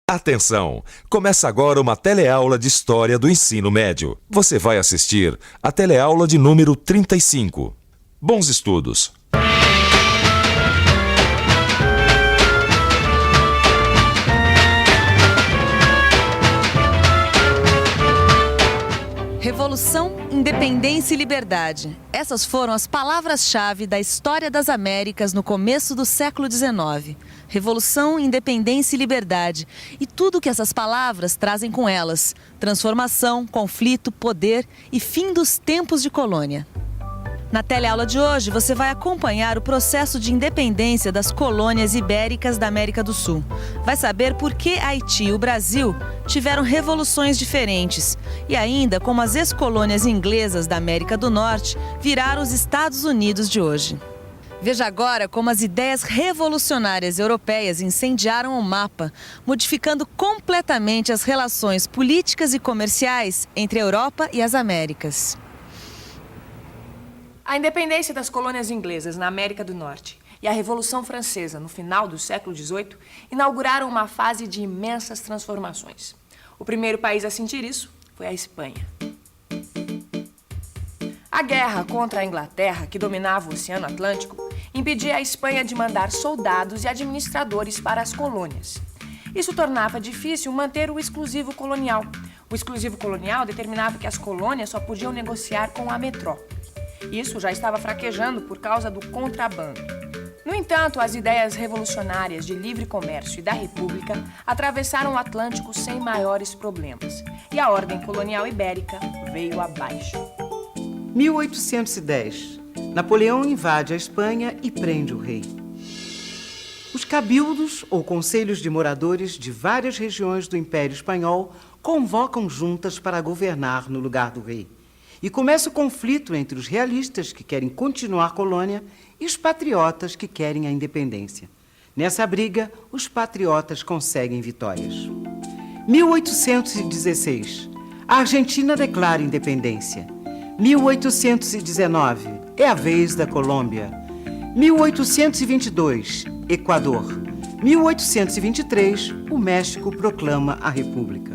Atenção! Começa agora uma teleaula de História do Ensino Médio. Você vai assistir a teleaula de número 35. Bons estudos! Revolução, independência e liberdade. Essas foram as palavras-chave da história das Américas no começo do século XIX. Revolução, independência e liberdade. E tudo que essas palavras trazem com elas. Transformação, conflito, poder e fim dos tempos de colônia. Na teleaula de hoje, você vai acompanhar o processo de independência das colônias ibéricas da América do Sul. Vai saber por que Haiti e o Brasil tiveram revoluções diferentes e ainda como as ex-colônias inglesas da América do Norte viraram os Estados Unidos de hoje. Veja agora como as ideias revolucionárias europeias incendiaram o mapa, modificando completamente as relações políticas e comerciais entre a Europa e as Américas. A independência das colônias inglesas na América do Norte e a Revolução Francesa no final do século XVIII inauguraram uma fase de imensas transformações. O primeiro país a sentir isso foi a Espanha. A guerra contra a Inglaterra, que dominava o Oceano Atlântico, impedia a Espanha de mandar soldados e administradores para as colônias. Isso tornava difícil manter o exclusivo colonial. O exclusivo colonial determinava que as colônias só podiam negociar com a metrópole. Isso já estava fraquejando por causa do contrabando. No entanto, as ideias revolucionárias de livre comércio e da República atravessaram o Atlântico sem maiores problemas. E a ordem colonial ibérica veio abaixo. 1810. Napoleão invade a Espanha e prende o rei. Os cabildos, ou conselhos de moradores de várias regiões do Império Espanhol, convocam juntas para governar no lugar do rei. E começa o conflito entre os realistas, que querem continuar a colônia, e os patriotas, que querem a independência. Nessa briga, os patriotas conseguem vitórias. 1816. A Argentina declara independência. 1819. É a vez da Colômbia. 1822. Equador. 1823. O México proclama a República.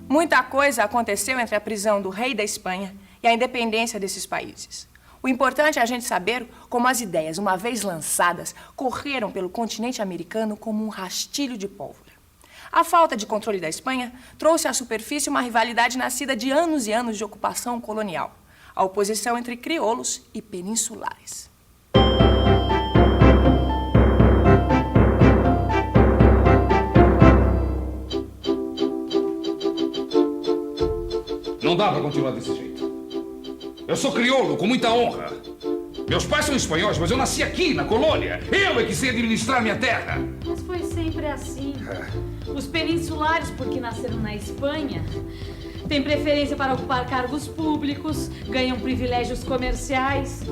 Muita coisa aconteceu entre a prisão do rei da Espanha e a independência desses países. O importante é a gente saber como as ideias, uma vez lançadas, correram pelo continente americano como um rastilho de pólvora. A falta de controle da Espanha trouxe à superfície uma rivalidade nascida de anos e anos de ocupação colonial, a oposição entre crioulos e peninsulares. Não dá para continuar desse jeito. Eu sou crioulo, com muita honra. Meus pais são espanhóis, mas eu nasci aqui, na colônia. Eu é que sei administrar minha terra. Mas foi sempre assim. Os peninsulares, porque nasceram na Espanha, têm preferência para ocupar cargos públicos, ganham privilégios comerciais.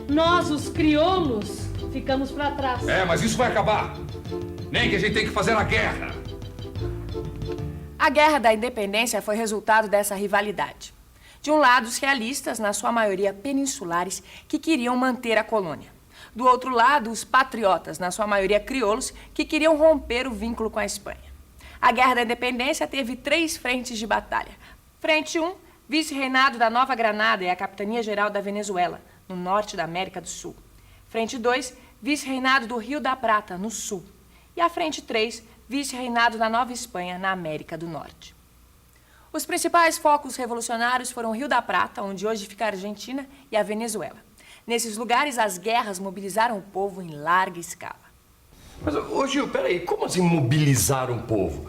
Nós, os crioulos, ficamos para trás. É, mas isso vai acabar. Nem que a gente tenha que fazer a guerra. A Guerra da Independência foi resultado dessa rivalidade. De um lado, os realistas, na sua maioria peninsulares, que queriam manter a colônia. Do outro lado, os patriotas, na sua maioria crioulos, que queriam romper o vínculo com a Espanha. A Guerra da Independência teve 3 frentes de batalha. Frente 1, vice-reinado da Nova Granada e a Capitania-Geral da Venezuela, no norte da América do Sul. Frente 2, vice-reinado do Rio da Prata, no sul. E a frente 3, vice-reinado da Nova Espanha, na América do Norte. Os principais focos revolucionários foram o Rio da Prata, onde hoje fica a Argentina, e a Venezuela. Nesses lugares, as guerras mobilizaram o povo em larga escala. Mas, ô Gil, peraí, como assim mobilizar o povo?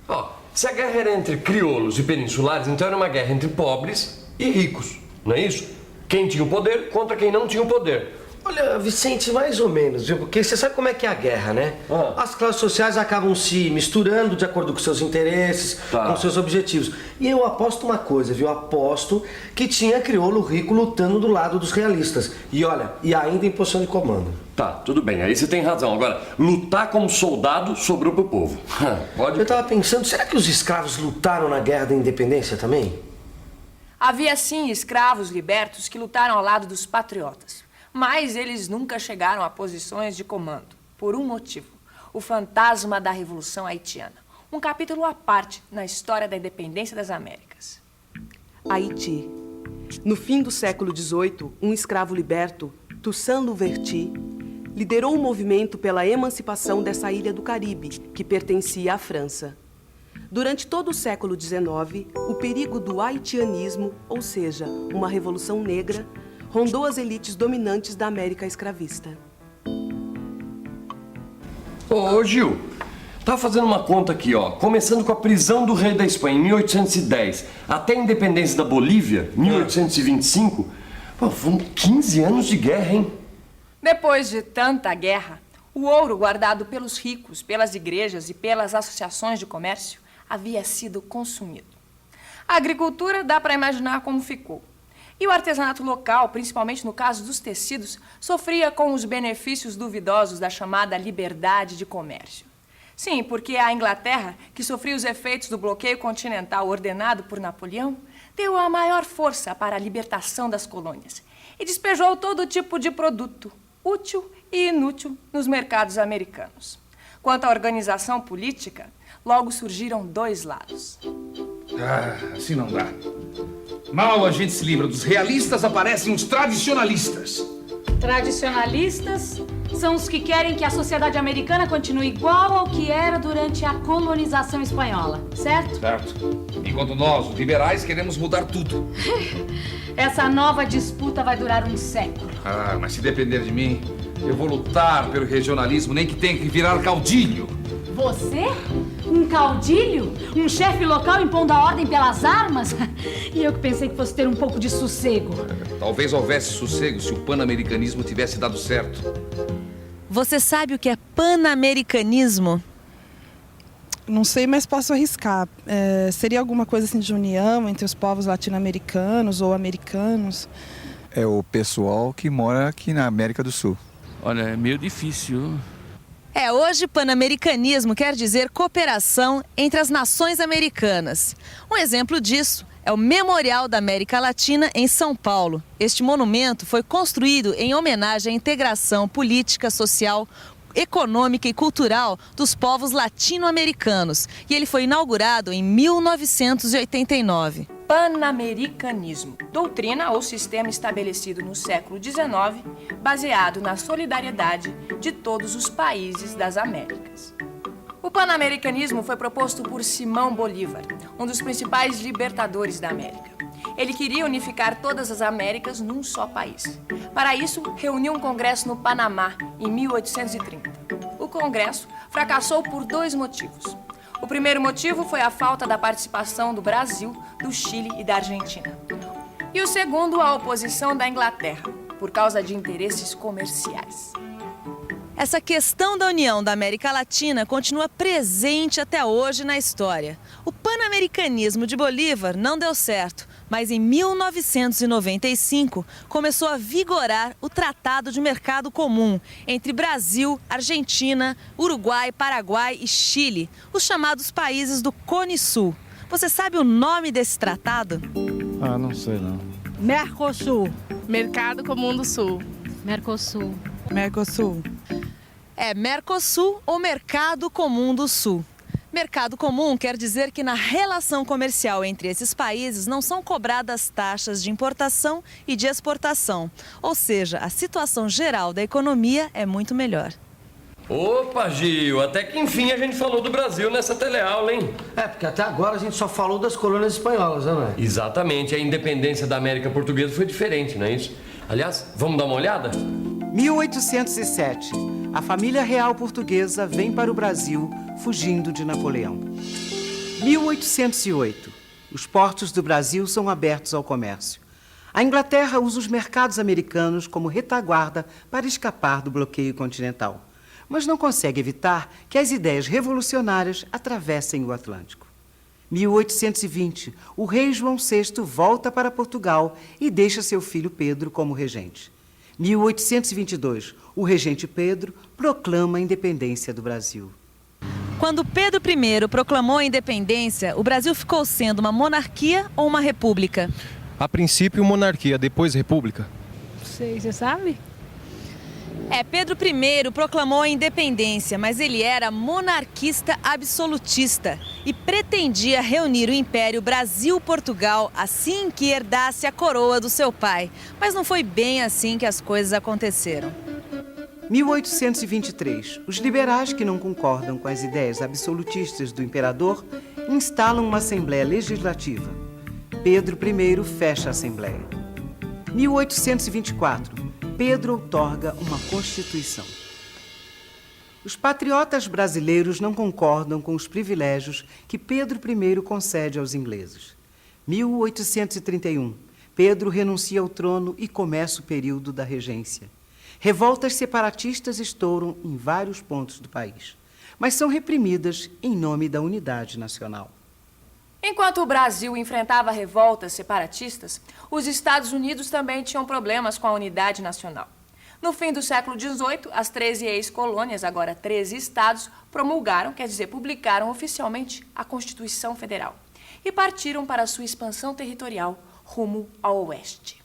Ó, se a guerra era entre crioulos e peninsulares, então era uma guerra entre pobres e ricos, não é isso? Quem tinha o poder contra quem não tinha o poder. Olha, Vicente, mais ou menos, viu? Porque você sabe como é que é a guerra, né? As classes sociais acabam se misturando de acordo com seus interesses, com seus objetivos. E eu aposto uma coisa, viu? Aposto que tinha crioulo rico lutando do lado dos realistas. E olha, e ainda em posição de comando. Tá, tudo bem, aí você tem razão. Agora, lutar como soldado sobrou pro povo. Pode? Eu tava pensando, será que os escravos lutaram na Guerra da Independência também? Havia, sim, escravos libertos que lutaram ao lado dos patriotas, mas eles nunca chegaram a posições de comando, por um motivo: o fantasma da Revolução Haitiana, um capítulo à parte na história da independência das Américas. Haiti. No fim do século XVIII, um escravo liberto, Toussaint Louverture, liderou o movimento pela emancipação dessa ilha do Caribe, que pertencia à França. Durante todo o século XIX, o perigo do haitianismo, ou seja, uma revolução negra, rondou as elites dominantes da América escravista. Ô, Gil, tava fazendo uma conta aqui, ó. Começando com a prisão do rei da Espanha em 1810 até a independência da Bolívia, 1825. Pô, foram 15 anos de guerra, hein? Depois de tanta guerra, o ouro guardado pelos ricos, pelas igrejas e pelas associações de comércio havia sido consumido. A agricultura dá para imaginar como ficou. E o artesanato local, principalmente no caso dos tecidos, sofria com os benefícios duvidosos da chamada liberdade de comércio. Sim, porque a Inglaterra, que sofria os efeitos do bloqueio continental ordenado por Napoleão, deu a maior força para a libertação das colônias e despejou todo tipo de produto, útil e inútil, nos mercados americanos. Quanto à organização política, logo surgiram dois lados. Assim não dá. Mal a gente se livra dos realistas, aparecem os tradicionalistas. Tradicionalistas são os que querem que a sociedade americana continue igual ao que era durante a colonização espanhola, certo? Certo. Enquanto nós, os liberais, queremos mudar tudo. Essa nova disputa vai durar um século. Mas se depender de mim, eu vou lutar pelo regionalismo, nem que tenha que virar caudilho. Você? Um caudilho? Um chefe local impondo a ordem pelas armas? E eu que pensei que fosse ter um pouco de sossego. Talvez houvesse sossego se o pan-americanismo tivesse dado certo. Você sabe o que é pan-americanismo? Não sei, mas posso arriscar. Seria alguma coisa assim de união entre os povos latino-americanos ou americanos? É o pessoal que mora aqui na América do Sul. Olha, é meio difícil. Hoje pan-americanismo quer dizer cooperação entre as nações americanas. Um exemplo disso é o Memorial da América Latina em São Paulo. Este monumento foi construído em homenagem à integração política, social, econômica e cultural dos povos latino-americanos. E ele foi inaugurado em 1989. Pan-americanismo, doutrina ou sistema estabelecido no século XIX, baseado na solidariedade de todos os países das Américas. O pan-americanismo foi proposto por Simão Bolívar, um dos principais libertadores da América. Ele queria unificar todas as Américas num só país. Para isso, reuniu um congresso no Panamá, em 1830. O congresso fracassou por dois motivos. O primeiro motivo foi a falta da participação do Brasil, do Chile e da Argentina. E o segundo, a oposição da Inglaterra, por causa de interesses comerciais. Essa questão da união da América Latina continua presente até hoje na história. O pan-americanismo de Bolívar não deu certo, mas em 1995 começou a vigorar o Tratado de Mercado Comum entre Brasil, Argentina, Uruguai, Paraguai e Chile, os chamados países do Cone Sul. Você sabe o nome desse tratado? Não sei não. Mercosul. Mercado Comum do Sul. Mercosul. Mercosul. Mercosul ou Mercado Comum do Sul. Mercado comum quer dizer que na relação comercial entre esses países não são cobradas taxas de importação e de exportação. Ou seja, a situação geral da economia é muito melhor. Opa, Gil, até que enfim a gente falou do Brasil nessa teleaula, hein? Porque até agora a gente só falou das colônias espanholas, né? Exatamente, a independência da América Portuguesa foi diferente, não é isso? Aliás, vamos dar uma olhada? 1807. A família real portuguesa vem para o Brasil fugindo de Napoleão. 1808. Os portos do Brasil são abertos ao comércio. A Inglaterra usa os mercados americanos como retaguarda para escapar do bloqueio continental, mas não consegue evitar que as ideias revolucionárias atravessem o Atlântico. 1820. O rei João VI volta para Portugal e deixa seu filho Pedro como regente. 1822, o regente Pedro proclama a independência do Brasil. Quando Pedro I proclamou a independência, o Brasil ficou sendo uma monarquia ou uma república? A princípio, monarquia, depois república. Sei, você sabe? Pedro I proclamou a independência, mas ele era monarquista absolutista e pretendia reunir o Império Brasil-Portugal assim que herdasse a coroa do seu pai. Mas não foi bem assim que as coisas aconteceram. 1823. Os liberais que não concordam com as ideias absolutistas do imperador instalam uma Assembleia Legislativa. Pedro I fecha a Assembleia. 1824. Pedro outorga uma Constituição. Os patriotas brasileiros não concordam com os privilégios que Pedro I concede aos ingleses. 1831. Pedro renuncia ao trono e começa o período da regência. Revoltas separatistas estouram em vários pontos do país, mas são reprimidas em nome da unidade nacional. Enquanto o Brasil enfrentava revoltas separatistas, os Estados Unidos também tinham problemas com a unidade nacional. No fim do século XVIII, as 13 ex-colônias, agora 13 estados, promulgaram, quer dizer, publicaram oficialmente a Constituição Federal e partiram para sua expansão territorial rumo ao oeste.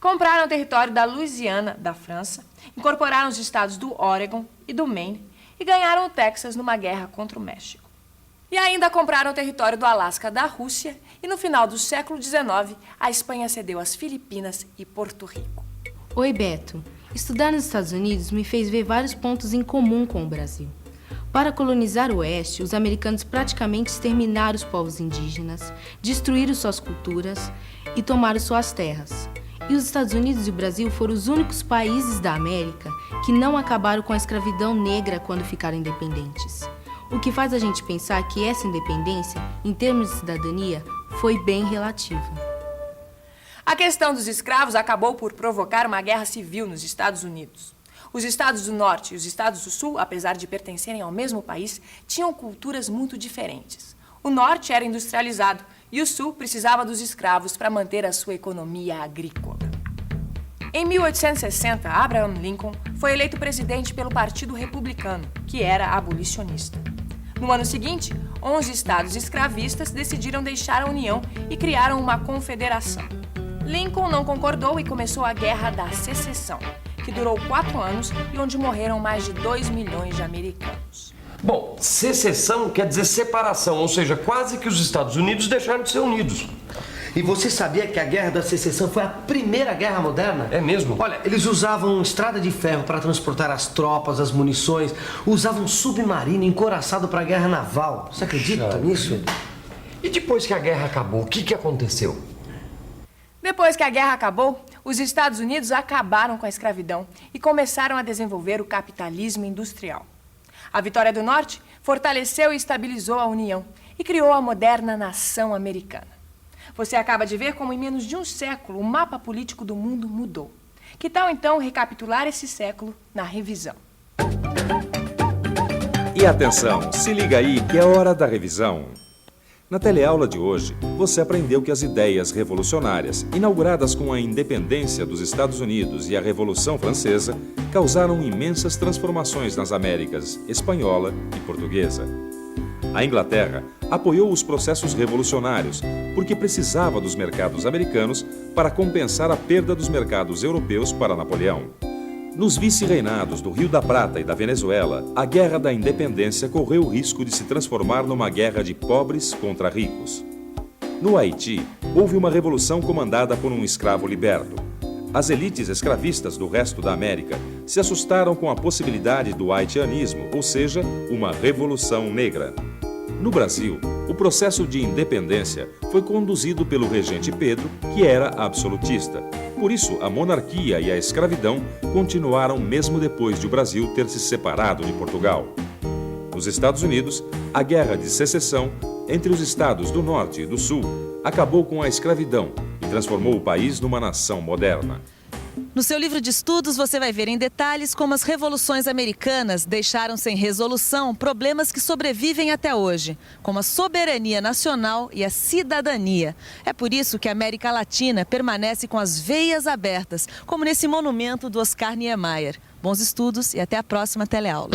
Compraram o território da Louisiana, da França, incorporaram os estados do Oregon e do Maine e ganharam o Texas numa guerra contra o México. E ainda compraram o território do Alasca da Rússia e no final do século XIX, a Espanha cedeu as Filipinas e Porto Rico. Oi, Beto. Estudar nos Estados Unidos me fez ver vários pontos em comum com o Brasil. Para colonizar o Oeste, os americanos praticamente exterminaram os povos indígenas, destruíram suas culturas e tomaram suas terras. E os Estados Unidos e o Brasil foram os únicos países da América que não acabaram com a escravidão negra quando ficaram independentes. O que faz a gente pensar que essa independência, em termos de cidadania, foi bem relativa. A questão dos escravos acabou por provocar uma guerra civil nos Estados Unidos. Os estados do Norte e os estados do Sul, apesar de pertencerem ao mesmo país, tinham culturas muito diferentes. O Norte era industrializado e o Sul precisava dos escravos para manter a sua economia agrícola. Em 1860, Abraham Lincoln foi eleito presidente pelo Partido Republicano, que era abolicionista. No ano seguinte, 11 estados escravistas decidiram deixar a União e criaram uma confederação. Lincoln não concordou e começou a Guerra da Secessão, que durou 4 anos e onde morreram mais de 2 milhões de americanos. Bom, secessão quer dizer separação, ou seja, quase que os Estados Unidos deixaram de ser unidos. E você sabia que a Guerra da Secessão foi a primeira guerra moderna? É mesmo? Olha, eles usavam estrada de ferro para transportar as tropas, as munições, usavam submarino encoraçado para a guerra naval. Você acredita nisso? E depois que a guerra acabou, o que aconteceu? Depois que a guerra acabou, os Estados Unidos acabaram com a escravidão e começaram a desenvolver o capitalismo industrial. A Vitória do Norte fortaleceu e estabilizou a União e criou a moderna nação americana. Você acaba de ver como em menos de um século o mapa político do mundo mudou. Que tal então recapitular esse século na revisão? E atenção, se liga aí que é hora da revisão. Na teleaula de hoje, você aprendeu que as ideias revolucionárias, inauguradas com a independência dos Estados Unidos e a Revolução Francesa, causaram imensas transformações nas Américas espanhola e portuguesa. A Inglaterra apoiou os processos revolucionários porque precisava dos mercados americanos para compensar a perda dos mercados europeus para Napoleão. Nos vice-reinados do Rio da Prata e da Venezuela, a Guerra da Independência correu o risco de se transformar numa guerra de pobres contra ricos. No Haiti, houve uma revolução comandada por um escravo liberto. As elites escravistas do resto da América se assustaram com a possibilidade do haitianismo, ou seja, uma revolução negra. No Brasil, o processo de independência foi conduzido pelo regente Pedro, que era absolutista. Por isso, a monarquia e a escravidão continuaram mesmo depois de o Brasil ter se separado de Portugal. Nos Estados Unidos, a Guerra de Secessão entre os estados do Norte e do Sul acabou com a escravidão e transformou o país numa nação moderna. No seu livro de estudos, você vai ver em detalhes como as revoluções americanas deixaram sem resolução problemas que sobrevivem até hoje, como a soberania nacional e a cidadania. É por isso que a América Latina permanece com as veias abertas, como nesse monumento do Oscar Niemeyer. Bons estudos e até a próxima teleaula.